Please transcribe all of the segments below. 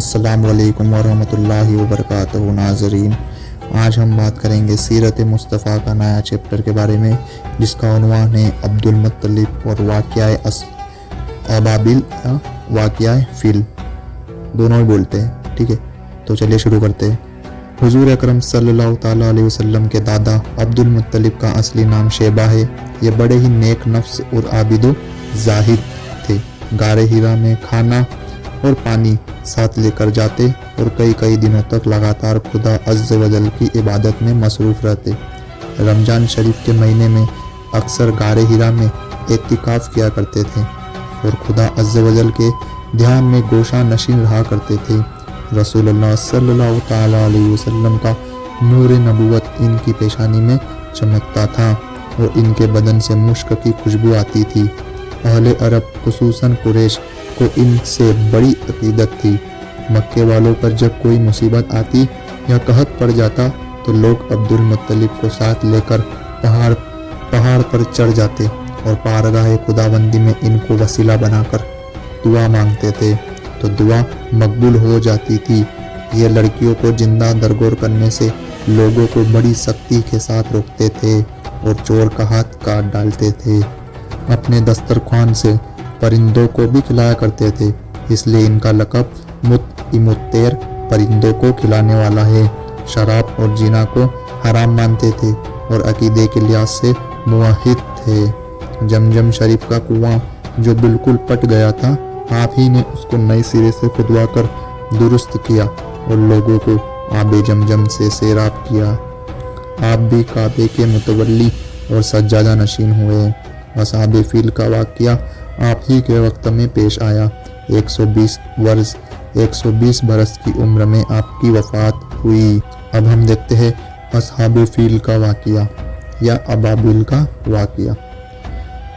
अस्सलाम वालेकुम वरहमतुल्लाहि वबरकातुहू। नाज़रीन, आज हम बात करेंगे सीरत मुस्तफ़ा का नया चैप्टर के बारे में, जिसका उन्वान है अब्दुल मुत्तलिब और वाक़िया अबाबिल या वाक़िया फ़िल, दोनों ही बोलते हैं। ठीक है, तो चलिए शुरू करते हैं। हुज़ूर अकरम सल्लल्लाहु ताला अलैहि वसल्लम के दादा अब्दुल मुत्तलिब का असली नाम शेबा है। ये बड़े ही नेक नफ्स और आबिदो ज़ाहिद थे। गारे हिरा में खाना और पानी साथ लेकर जाते और कई कई दिनों तक लगातार खुदा अज़्ज़ व जल की इबादत में मसरूफ़ रहते। रमज़ान शरीफ के महीने में अक्सर गारे हिरा में एतिकाफ़ किया करते थे और खुदा अज़्ज़ व जल के ध्यान में गोशा नशीन रहा करते थे। रसूलुल्लाह सल्लल्लाहु ताला अलैहि वसल्लम का नूर नबूवत इनकी पेशानी में चमकता था और इनके बदन से मुश्क की खुशबू आती थी। अहले अरब खुसूसन कुरैश को इनसे बड़ी अकीदत थी। मक्के वालों पर जब कोई मुसीबत आती या कहत पड़ जाता तो लोग अब्दुल मुत्तलिब को साथ लेकर पहाड़ पर चढ़ जाते और पारगाह खुदाबंदी में इनको वसीला बनाकर दुआ मांगते थे, तो दुआ मकबूल हो जाती थी। ये लड़कियों को जिंदा दरगोर करने से लोगों को बड़ी सख्ती के साथ रोकते थे और चोर का हाथ काट डालते थे। अपने दस्तरख्वान से परिंदों को भी खिलाया करते थे, इसलिए इनका लक़ब मुत्तैर परिंदों को खिलाने वाला है। शराब और जिना को हराम मानते थे और अकीदे के लिहाज से मुवहिद थे। जमजम शरीफ का कुआं जो बिल्कुल पट गया था, आप ही ने उसको नए सिरे से खुदवा कर दुरुस्त किया और लोगों को आबे जमजम से सैराब किया। आप भी काबे के मुतवल्ली और सज्जादा नशीन हुए। असहाबे फ़ील का वाक़या आप ही के वक्त में पेश आया। 120 बरस की उम्र में आपकी वफ़ात हुई। अब हम देखते हैं असहाबे फ़ील का वाक़या या अबाबिल का वाक़या।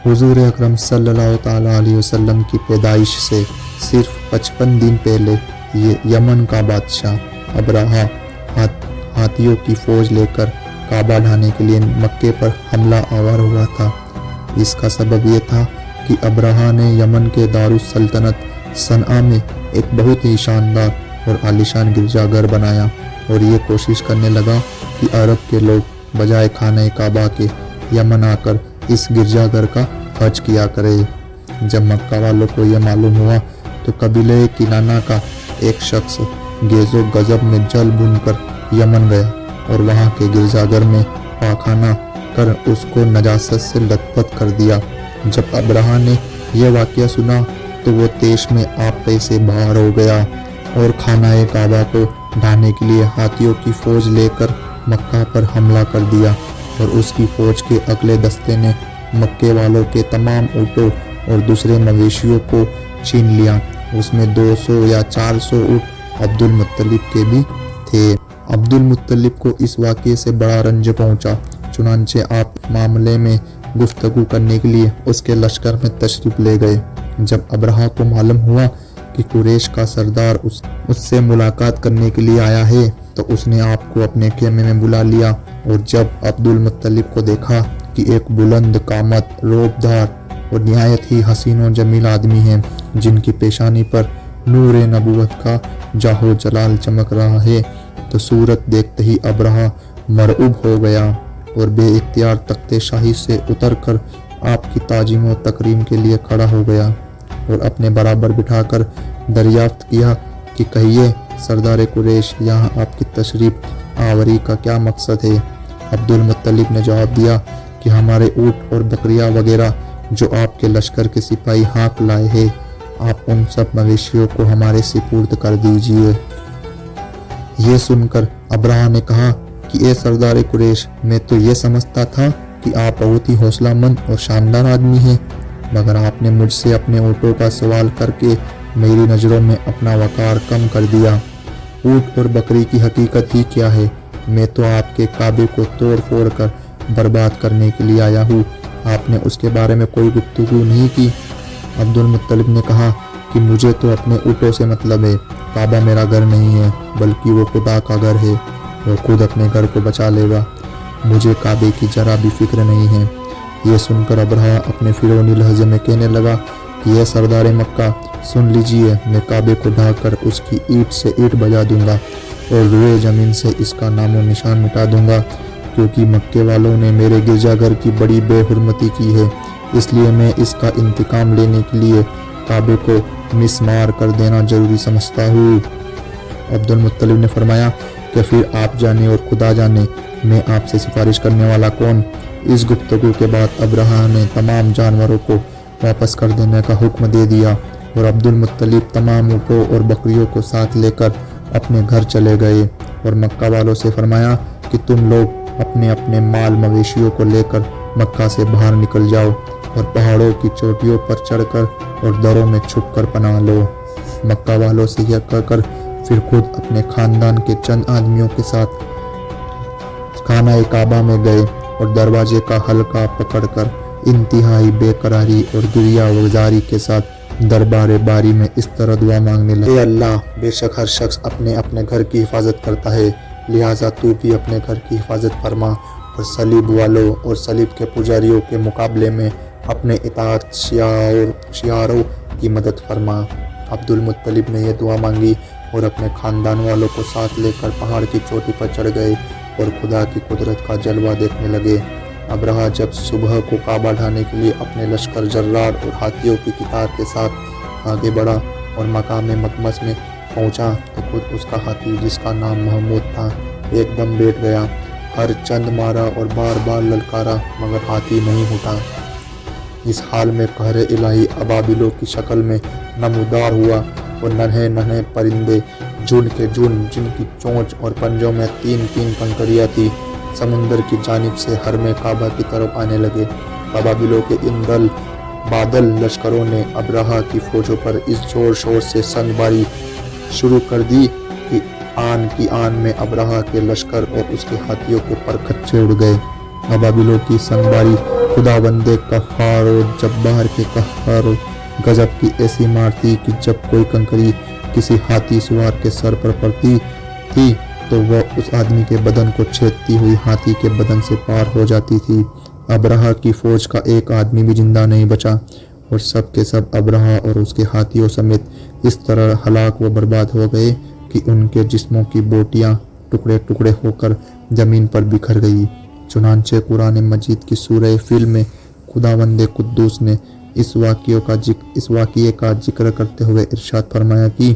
हुज़ूर अकरम सल्लल्लाहु ताला अलैहि वसल्लम की पैदाइश से सिर्फ 55 दिन पहले ये यमन का बादशाह अब्राहा हाथियों की फ़ौज लेकर काबा ढाने के लिए मक्के पर हमला आवर हुआ था। इसका सबब यह था कि अब्राहा ने यमन के दारुस सल्तनत सनआ में एक बहुत ही शानदार और आलीशान गिरजाघर बनाया और ये कोशिश करने लगा कि अरब के लोग बजाय खाने काबा के यमन आकर इस गिरजाघर का हज किया करे। जब मक्का वालों को यह मालूम हुआ तो कबीले किनाना का एक शख्स गेज़ो गज़ब में जल भुनकर यमन गया और वहाँ के गिरजाघर में पाखाना कर उसको नजासत से लथपथ कर दिया। जब अब्राहा ने यह वाक़या सुना तो वो तेश में आपे से बाहर हो गया और खानाए काबा को ढाने के लिए हाथियों की फ़ौज लेकर मक्का पर हमला कर दिया और उसकी फ़ौज के अगले दस्ते ने मक्के वालों के तमाम ऊँटों और दूसरे मवेशियों को छीन लिया। उसमें 200 या 400 ऊँट अब्दुल मुत्तलिब के भी थे। अब्दुल मुत्तलिब को इस वाक़ये से बड़ा रंज पहुँचा, चुनांचे आप मामले में गुफ्तगू करने के लिए उसके लश्कर में तशरीफ़ ले गए। जब अब्राहा को मालूम हुआ कि कुरैश का सरदार उससे मुलाकात करने के लिए आया है तो उसने आपको अपने खेमे में बुला लिया और जब अब्दुल मुत्तलिब को देखा कि एक बुलंद कामत, रोबदार और निहायत ही हसीन और जमील आदमी है जिनकी पेशानी पर नूर नबूवत का जाहो जलाल चमक रहा है, तो सूरत देखते ही अब्राहा मरऊब हो गया और बेइख्तियार तख्ते शाही से उतरकर आपकी ताजीम व तकरीम के लिए खड़ा हो गया और अपने बराबर बिठाकर दरियाफ्त किया कि कहिए सरदार कुरैश, यहाँ आपकी तशरीफ़ आवरी का क्या मकसद है। अब्दुल मुत्तलिब ने जवाब दिया कि हमारे ऊँट और बकरियाँ वगैरह जो आपके लश्कर के सिपाही हाँक लाए हैं, आप उन सब मवेशियों को हमारे सिपुर्द कर दीजिए। ये सुनकर अब्राहा ने कहा कि ए सरदार कुरैश, मैं तो ये समझता था कि आप बहुत ही हौसलामंद और शानदार आदमी हैं, मगर आपने मुझसे अपने ऊँटों का सवाल करके मेरी नज़रों में अपना वक़ार कम कर दिया। ऊँट और बकरी की हकीकत ही क्या है? मैं तो आपके काबे को तोड़ फोड़ कर बर्बाद करने के लिए आया हूँ, आपने उसके बारे में कोई गुफ्तगू नहीं की। अब्दुल मुत्तलिब ने कहा कि मुझे तो अपने ऊँटों से मतलब है, काबा मेरा घर नहीं है बल्कि वो खुदा का घर है, वो खुद अपने घर को बचा लेगा, मुझे काबे की जरा भी फिक्र नहीं है। ये सुनकर अब्राहा अपने फिरौनी लहजे में कहने लगा कि ये सरदार मक्का सुन लीजिए, मैं काबे को ढाक कर उसकी ईंट से ईंट बजा दूंगा और रुए ज़मीन से इसका नामो निशान मिटा दूंगा, क्योंकि मक्के वालों ने मेरे गिरजाघर की बड़ी बेहुरमती की है। इसलिए मैं इसका इंतकाम लेने के लिए काबे को मिसमार कर देना जरूरी समझता हूँ। अब्दुल मुत्तलिब ने फरमाया कि फिर आप जाने और खुदा जाने, मैं आपसे सिफारिश करने वाला कौन। इस गुफ्तगू के बाद अब्रहा ने तमाम जानवरों को वापस कर देने का हुक्म दे दिया और अब्दुल मुत्तलिब तमाम ऊँटों और बकरियों को साथ लेकर अपने घर चले गए और मक्का वालों से फरमाया कि तुम लोग अपने अपने माल मवेशियों को लेकर मक्का से बाहर निकल जाओ और पहाड़ों की चोटियों पर चढ़कर और दरों में छुपकर पनाह लो। मक्का वालों से यह कहकर फिर खुद अपने खानदान के चंद आदमियों के साथ खाना काबा में गए और दरवाजे का हल्का पकड़कर इंतहाई बेकरारी और गिरिया गुजारी के साथ दरबार बारी में इस तरह दुआ मांगने लगे, अल्लाह, बेशक हर शख्स अपने अपने घर की हिफाजत करता है, लिहाजा तू भी अपने घर की हिफाजत फरमा और सलीब वालों और सलीब के पुजारियों के मुकाबले में अपने इताअत शियारों की मदद फरमा। अब्दुल मुत्तलिब ने यह दुआ मांगी और अपने खानदान वालों को साथ लेकर पहाड़ की चोटी पर चढ़ गए और खुदा की कुदरत का जलवा देखने लगे। अब्रहा जब सुबह को काबा ढाने के लिए अपने लश्कर जर्रार और हाथियों की कितार के साथ आगे बढ़ा और मकाम मकमस में पहुंचा तो खुद उसका हाथी, जिसका नाम महमूद था, एकदम बैठ गया। हर चंद मारा और बार बार ललकारा मगर हाथी नहीं उठा। इस हाल में कहर इलाही अबाबिलों की शक्ल में नमूदार हुआ और नन्हे नन्हे परिंदे झुंड के झुंड, जिनकी चोंच और पंजों में तीन तीन कंकड़ियाँ थी, समुंदर की जानिब से हर में काबा की तरफ आने लगे। अबाबिलों के इन बादल लश्करों ने अब्रहा की फौजों पर इस जोर शोर से संगबारी शुरू कर दी कि की आन में अब्रहा के लश्कर और उसके हाथियों के पर खच्चे उड़ गए। अबाबिलों की संगबारी खुदाबंदे कहार और जब्बार के कहार और गजब की ऐसी मार थी कि जब कोई कंकरी किसी हाथी सवार के सर पर पड़ती थी तो वह उस आदमी के बदन को छेदती हुई हाथी के बदन से पार हो जाती थी। अब्रहा की फौज का एक आदमी भी जिंदा नहीं बचा और सब के सब अब्रहा और उसके हाथियों समेत इस तरह हलाक व बर्बाद हो गए कि उनके जिस्मों की बोटियां टुकड़े टुकड़े होकर जमीन पर बिखर गई। चुनांचे कुरान मजीद की सूरह फिल में खुदावंदे कुद्दूस ने इस वाक़ये का जिक्र करते हुए इरशाद फरमाया कि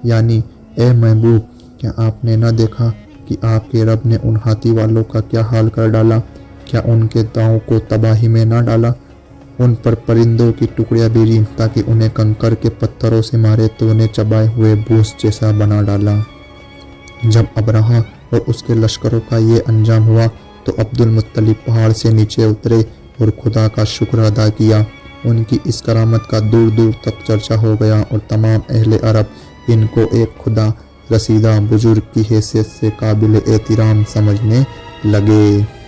यानी ए महबूब, क्या आपने न देखा कि आपके रब ने उन हाथी वालों का क्या हाल कर डाला? क्या उनके दांव को तबाही में न डाला? उन पर परिंदों की टुकड़ियां भेजी ताकि उन्हें कंकर के पत्थरों से मारे तो उन्हें चबाए हुए भूस जैसा बना डाला। जब अब्रहा और उसके लश्करों का ये अंजाम हुआ तो अब्दुल मुत्तलिब पहाड़ से नीचे उतरे और खुदा का शुक्र अदा किया। उनकी इस करामत का दूर दूर तक चर्चा हो गया और तमाम अहले अरब इनको एक खुदा रसीदा बुजुर्ग की हैसियत से काबिल एहतराम समझने लगे।